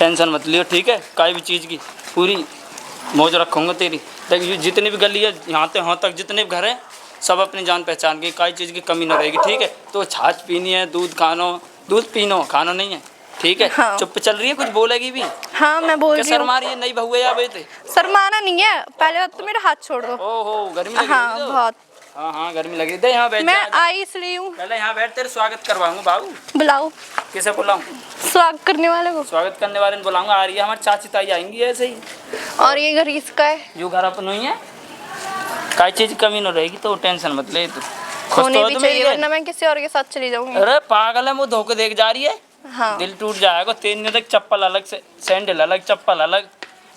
Tension मत लियो, ठीक है। कोई भी चीज़ की पूरी मौज रखूँगा तेरी। देख जितनी भी गली है यहाँ तक जितने भी घर हैं सब अपनी जान पहचान की, कोई चीज़ की कमी ना रहेगी, ठीक है। तो छाछ पीनी है, दूध पीनो, खाना नहीं है, ठीक है। हाँ। चुप चल रही है, कुछ बोलेगी भी? हाँ मैं बोल रही हूँ। शर्मा रही है? नहीं बहू है या बेटे? शर्माना नहीं है, पहले बात तो मेरा हाथ छोड़ दो। ओहो गर्मी लग हाँ रही है? बहुत। हाँ गर्मी लग रही है। यहाँ बैठ मैं जा। आई इसलिए हूँ। पहले यहाँ बैठ, तेरे स्वागत करवाऊंगा बाबू। बुलाओ। किसे बुलाऊं? स्वागत करने वाले को। स्वागत करने वाले ने बुलाऊंगा। आ रही है हमारी चाची ताई आएंगी ऐसे ही। और ये घर इसका है। जो घर अपन ही है, कोई चीज की कमी न रहेगी, तो टेंशन मत ले तू। होने भी चाहिए, वरना मैं किसी और के साथ चली जाऊंगी। अरे पागल है, वो धोखे देख जा रही है। हाँ। दिल टूट जाएगा। 3 दिन तक चप्पल अलग से, सैंडल अलग, चप्पल अलग।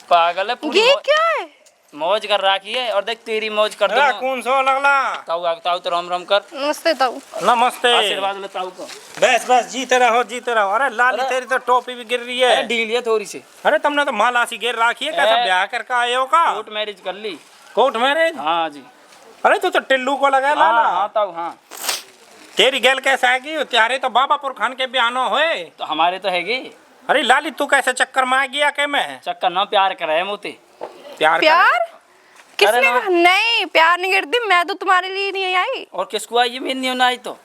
पागल है पूरी। ये क्या है? मौज कर रखी है। और देख तेरी मौज कर दूंगा। कौन सो लगला? ताऊ तो राम राम कर। नमस्ते ताऊ। नमस्ते। आशीर्वाद ले ताऊ को। बस जीते रहो जीते रहो। अरे लाली तेरी तो टोपी भी गिर रही है। अरे ढील है थोड़ी सी। अरे तुमने तो माला सी गिर रखी है। कैसा ब्याह करके आए हो का? कोर्ट मैरिज कर ली। Court marriage? हाँ जी। अरे तू तो टिल्लू को लगा लाला। हाँ ताऊ हाँ। तेरी गैल कैसे आएगी? त्यारे तो बाबापुर खान के बयानो होए। तो हमारे तो हैगी। अरे लाली तू कैसे चक्कर में आ गया के मैं? चक्कर ना प्यार करे मोते। प्यार किसने ना। कहा? नहीं प्यार नहीं करती मैं, तो तुम्हारे लिए नहीं आई। और किसको आई? ये मेरी नहीं आई तो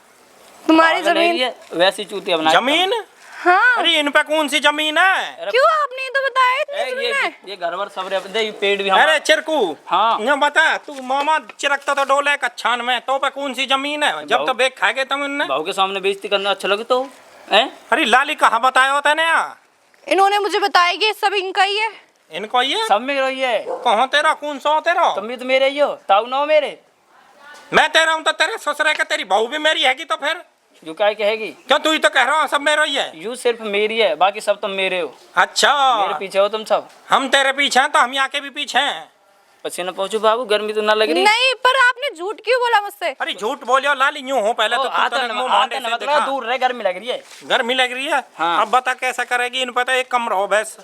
तुम्हारी पागल है जमीन। ये, वैसी चूती अपना जमीन? हाँ। अरे इन पे कौन सी जमीन है? क्यों आपने तो बताया इतनी जमीन है? ये घर वर सब रे, ये पेड़ भी अरे चिरकू हाँ। यो बता तू मामा चिरकता तो डोले कच्छान में, तो पे कौन सी जमीन है? जब तो बेच खाएगे तुम इनने। भाव के सामने बेइज्जती करना अच्छा लगे तो हैं? अरे लाली कहाँ बताया होता ने? इन्होंने मुझे बताया कि सब इनका ही है। इनको ये सब में रही है। कहाँ तेरा कौन सा तेरा? तुम भी तो मेरे ही हो, ताऊ ना हो मेरे। मैं तेरा हूँ तो तेरे ससुरे का तेरी बहू भी मेरी हैगी तो फिर जो क्या कहेगी? क्यों? तू ही तो कह रहा हो सब मेरा ही है। यू सिर्फ मेरी है, बाकी सब तुम मेरे हो। अच्छा मेरे पीछे हो तुम सब। हम तेरे पीछे हैं तो हम यहाँ के भी पीछे हैं। पसीना पहुंचो बाबू, गर्मी तो ना लग रही? नहीं पर आपने झूठ क्यों बोला मुझसे? अरे झूठ बोलियो लाली, यूं हो पहले तो तू तने मुंह मांडे से दिखा। दूर रहे, गर्मी लग रही है। गर्मी लग रही है? हाँ। अब बता कैसा करेगी? इन पता एक कमरा हो बस।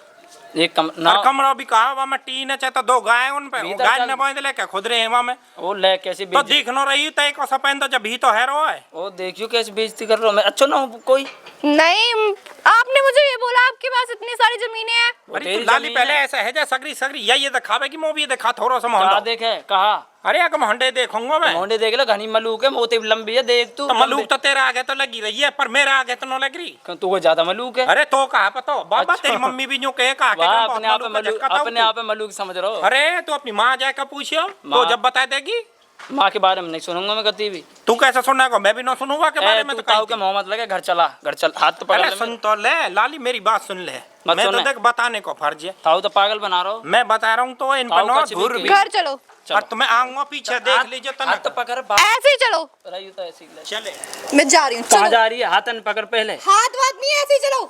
एक कम ना और कमरा भी कहा वहाँ में टीन है, चाहे तो 2 गाय उन पे भीतर गाय चल। ने बांध ले क्या खुद रहे हैं वहाँ में? वो ले कैसे तो बेइज्जती। दिख न रही तो एक सपेन तो जब भी तो है रो है। वो देखियो कैसे बेइज्जती कर रहा हूँ मैं। अच्छा ना हूँ कोई? नहीं आपने मुझे ये बोला आपके पास इतनी सारी जमीनें हैं। वो अरे तेरी तू लाली जमीन पहले है। ऐसा है जैसे सगरी सगरी ये दिखावे कि मोबी दिखा थोड़ा सा कहा मोहंडा। देखे कहा? अरे अगर मोहंडे देखूंगा मैं। मोंडे देख लो, घनी मलूक है, मोती भी लंबी है, देख तू। तो मलूक तो तेरा आगे तो लगी रही है पर मेरा आगे तो न लग रही। तू को ज्यादा मलूक है। अरे तो कहा पता बाबा अच्छा। तेरी मम्मी भी यूं कहे कहा के वाह, बहुत अपने आप मलूक में का झटका था अपने तू। आप में मलूक समझ रहे हो। अरे तू अपनी माँ जाकर पूछियो तो माँ। जब बता देगी। माँ के बारे में नहीं सुनूंगा मैं कभी भी। तू कैसे सुनेगा? मैं भी ना सुनूंगा के बारे में। तू तो ताऊ कहीं के मोहम्मद लगे, घर चला, घर चल, हाथ तो पकड़ अरे ले। सुन तो ले लाली, मेरी बात सुन ले। मत मैं तो सुने। देख बताने को फर्ज है। ताऊ तो पागल बना रहा हो। मैं बता रहा हूँ तो इन पर ताऊ ना का चिपक घूर गई। भी। घर चलो। और तुम्हें आऊंगा पीछे देख लीजिए तो हाथ तो पकड़। ऐसे ही चलो। रही तो ऐसे ही ले। चले मैं जा रही हूँ। कहाँ चलो। जा रही है? हाथ न पकड़ पहले। हाथ वाथ नहीं, ऐसे ही चलो।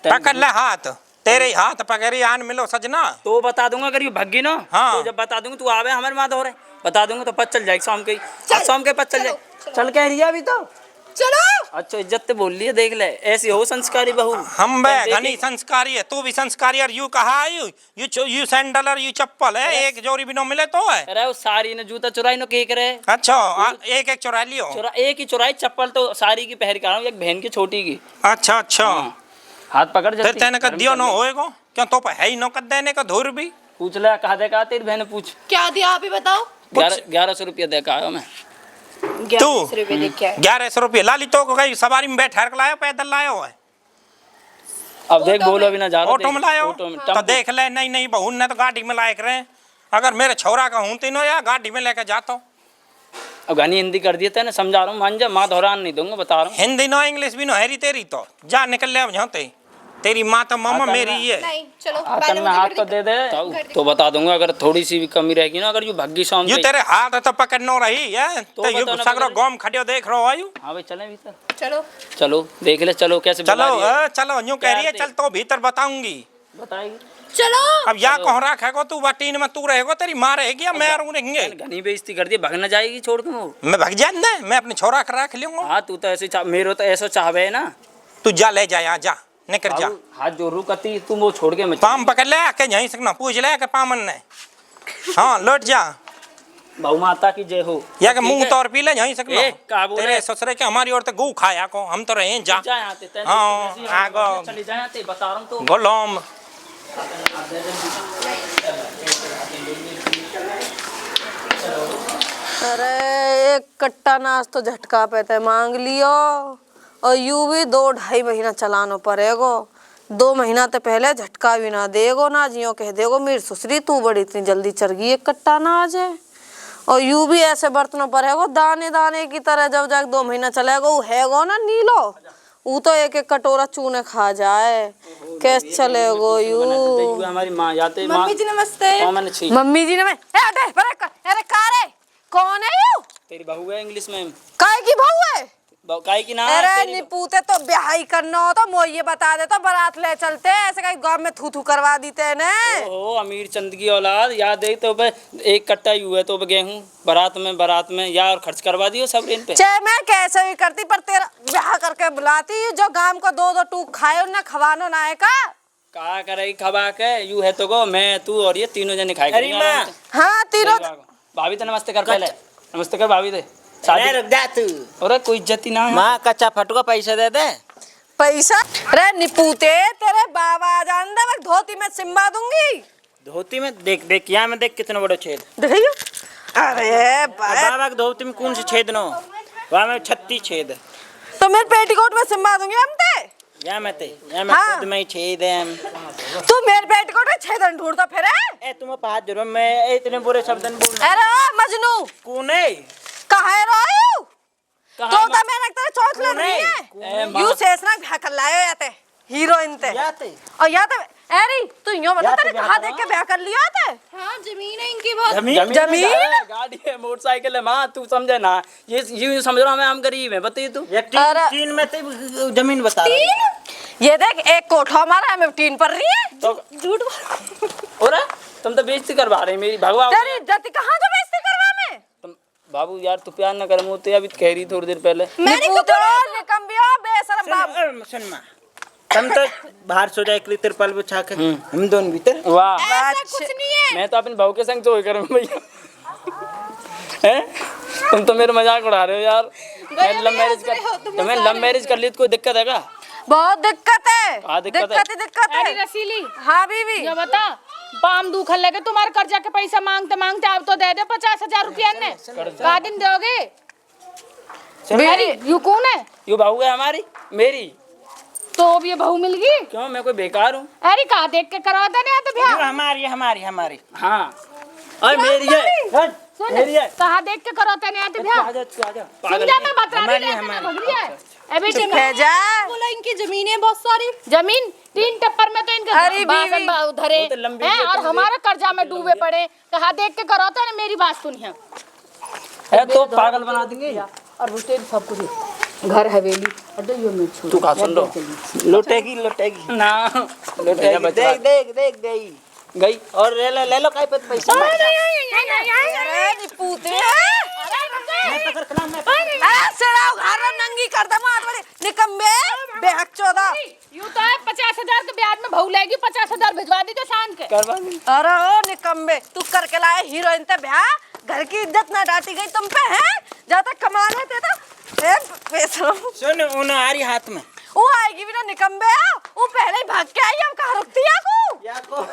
पकड़ ले हाथ, तेरे ही हाथ पकड़ी आन मिलो सजना। तो बता दूंगा अगर ये भग्गी ना। हाँ। तो जब बता दूंगा तू आवे हमारे माँ धोरे, बता दूंगा तो पत चल जाएगी शाम के। चल, शाम के पत चल चलो, जाए। चलो। चल कह रही है अभी तो। चलो। अच्छा इज्जत से बोल रही है, देख ले ऐसी हो संस्कारी बहू। हम बे देख घनी संस्कारी है, तू भी संस्कारी। और यू कहा यू सैंडल और यू चप्पल है, एक जोड़ी भी न मिले तो है। अरे वो सारी ने जूता चुराई नो के करे। अच्छा एक एक चुरा लियो। एक ही चुराई, चप्पल तो सारी की पहन के आ रहा हूँ, एक बहन की छोटी की। अच्छा अच्छा हाथ पकड़ तेरे तेने का दियो न होएगो क्यों? तो पे है ही न कर देने का धूर भी। पूछ ले कहा देखा तेरी बहन पूछ। क्या दिया आप ही बताओ। 1100 रुपया दे का आयो मैं। 1100 रुपए लेके आए। 1100 रुपये लाली तो कहीं सवारी में बैठ कर लायो, पैदल लायो है? अब देख बोलो भी ना जा रहा। ऑटो में लायो तो देख ले। नहीं नहीं बहू ने तो गाड़ी में लायक रहे। अगर मेरे छोरा का हूँ तीनों या गाड़ी में लेके जाता हूँ। अब घनी हिंदी कर दिया था ना, समझा रहा हूँ, मान जा, माँ दोहरान नहीं दूंगा, बता रहा हूँ। हिंदी नो इंग्लिश भी नो हैरी तेरी तो जा निकल ले अब यहाँ ते। तेरी माँ तो मामा मेरी ही है। नहीं चलो। हाथ में हाथ तो दे दे तो बता दूंगा। अगर थोड़ी सी भी कमी रहेगी ना, अगर यू भग्गी शाम यू तेरे हाथ तो पकड़नो रही है तो यू बताओ ना सगरो पकड़। गम खड़ियो देख रहो आयु। हाँ भाई चले भीतर। चलो। चलो देख ले, चलो कैसे चलो बुला रही है। चलो यूं कह रही है प्यार चल तो भीतर बताऊंगी। बताएगी। चलो। अब या कौन रखेगो तू? बटीन में तू रहेगो, तेरी माँ रहेगी या मैं रहेंगे? घनी बेइज्जती कर दी, भगना जाएगी छोड़ के वो। मैं भग जाए ना, मैं अपने छोरा का रख लूंगा। हाँ तू तो ऐसे मेरे तो ऐसा चाहवे है ना। तू जा ले जा यहाँ जा निकल जा। हाथ जो रुकती तुम वो छोड़ के मैं पाम पकड़ ले के यहीं सकना पूछ ले के पामन ने। हाँ लौट जा। बहु माता की जय हो। या के मुंह तौर पी ले यहीं सकना। ए, का बोले? तेरे ससुरे के हमारी ओर तो गू खाया को हम तो रहे जा। जा यहाँ ते, हाँ, आगो। चली जा यहाँ ते, बता रहा हूँ तो। गुलाम अरे एक कट्टा नाच तो झटका पे ते मांग लियो और यू भी 2-2.5 महीना चलानो पड़ेगो। 2 महीना तो पहले झटका भी ना देगो ना जियो कह देगो मेरी ससुरी तू बड़ी इतनी जल्दी चढ़ गई एक कट्टा नाच है। और यू भी ऐसे बर्तनों पड़ेगो दाने दाने की तरह जब जाके 2 महीना चलेगो वो हैगो ना नीलो वो तो एक एक कटोरा चूने खा जाए कैसे चलेगो यू। हमारी माँ जाते मम्मी जी नमस्ते। मम्मी जी ने मैं अरे कारे कौन है यू? तेरी बहू है इंग्लिश में। काय की बहू है? काय की ना अरे निपूते तो ब्याह ही करना हो तो मोये बता दे तो बारात ले चलते ऐसे कहीं गांव में थू करवा देते ने। ओहो अमीर चंद की औलाद याद दे तो एक कट्टा यू है तो गेहूं बारात में यार खर्च करवा दियो सब रेन पे। चाहे मैं कैसे भी करती पर तेरा ब्याह करके बुलाती जो गांव को 2-2 टूक खाए ना खवानो ना है का करेगी खबा के यू है तो गो मैं तू और ये तीनों जने खाएंगे। हाँ तीनों भाभी तो नमस्ते कर पहले नमस्ते कर भाभी दे रुक जा तू। अरे कोई इज्जत ही ना है। माँ कच्चा फटुआ पैसा दे दे। पैसा? अरे निपूते तेरे बाबा जान दे मैं धोती में सिम्बा दूंगी। धोती में देख देख यहाँ में देख कितना बड़ा छेद। देखियो अरे बाबा की धोती में कौन से छेद नो वहाँ में 36 छेद। तो मेरे पेटीकोट में सिम्बा दूंगी हम ते यहाँ में हाँ। खुद में ही छेद है। तू मेरे पेटीकोट में छेदन ढूंढता फिर ए तुम्हें पाँच जरूर मैं इतने बुरे शब्द बोल। अरे मजनू कौन है? कहाँ है रोयू? तो कहाँ है मैंने तेरे चौथ ले रही है। यू शेषनाग ब्याह कर लाए याते हीरोइन ते और याते अरे तू यूं बता तेरे कहाँ देख के ब्याह कर लिया थे? हाँ जमीन है इनकी बहुत। जमीन गाड़ी है मोटरसाइकिल है माँ तू समझे ना ये समझ रहा हूँ हम गरीब है बताइए तू। ये तीन में तो जमीन बता रही है। ये देख एक कोठा हमारा है मैं टीन पर रही है तो झूठ और तुम तो बेइज्जती करवा रही मेरी भगवा। तेरी इज्जत कहाँ जो बेइज्जती करवा मैं? तुम बाबू यार तू प्यार ना कर मुझे अभी कह रही थोड़ी देर पहले। मैंने निकम भी हो बेशरम बाबू। सुन माँ हम तो बाहर सो जाए के तिरपाल बिछा के हम दोनों भीतर। वाह ऐसा कुछ नहीं है। मैं तो अपने बहू के संग सोए करूँ भैया। हैं तुम तो मेरे मजाक उड़ा रहे हो यार। मैं लव मैरिज कर ली तो कोई दिक्कत है क्या? बहुत दिक्कत है। हाँ, दिक्कत है। अरे रसीली हाँ बीवी ये बता पाम दुखल लगे तुम्हारे कर्जा के पैसा मांगते मांगते अब तो दे दे 50,000 रुपया ने का दिन दोगे? अरे यू कौन है? यू बहू है हमारी मेरी। तो अब ये बहू मिल गई? क्यों मैं कोई बेकार हूँ? अरे कहा देख के करवा देने तो भैया। हमारी हाँ और मेरी है मेरी है। कहा देख के करवाते नहीं आते भैया। समझा मैं बता रही है। अबे बोला इनकी जमीनें बहुत सारी जमीन 3 टप्पर में तो इनका बासन उधरे हैं और हमारा कर्जा में डूबे पड़े। कहा देख के करवाते हैं मेरी बात सुनिए है तो पागल बना देंगे और रुटे सब कुछ घर हवेली तू कहा सुन लो लुटेगी ना देख गई और ले लो काय पैसा। नंगी कर दे मार बड़े निकम्बे बेहक चौदा। यूं तो है 50,000 के ब्याज में बहू लेगी 50,000 भिजवा दीजिए शान के। करवा अरे ओ निकम्बे तू करके लाए हीरोइन ते ब्याह घर की इज्जत ना डांटी गई तुम पे है जब तक कमा रहे थे तो सुन उन आ रही हाथ में वो आएगी भी ना निकम्बे वो पहले ही भाग के आई हम कहाँ रुकती है को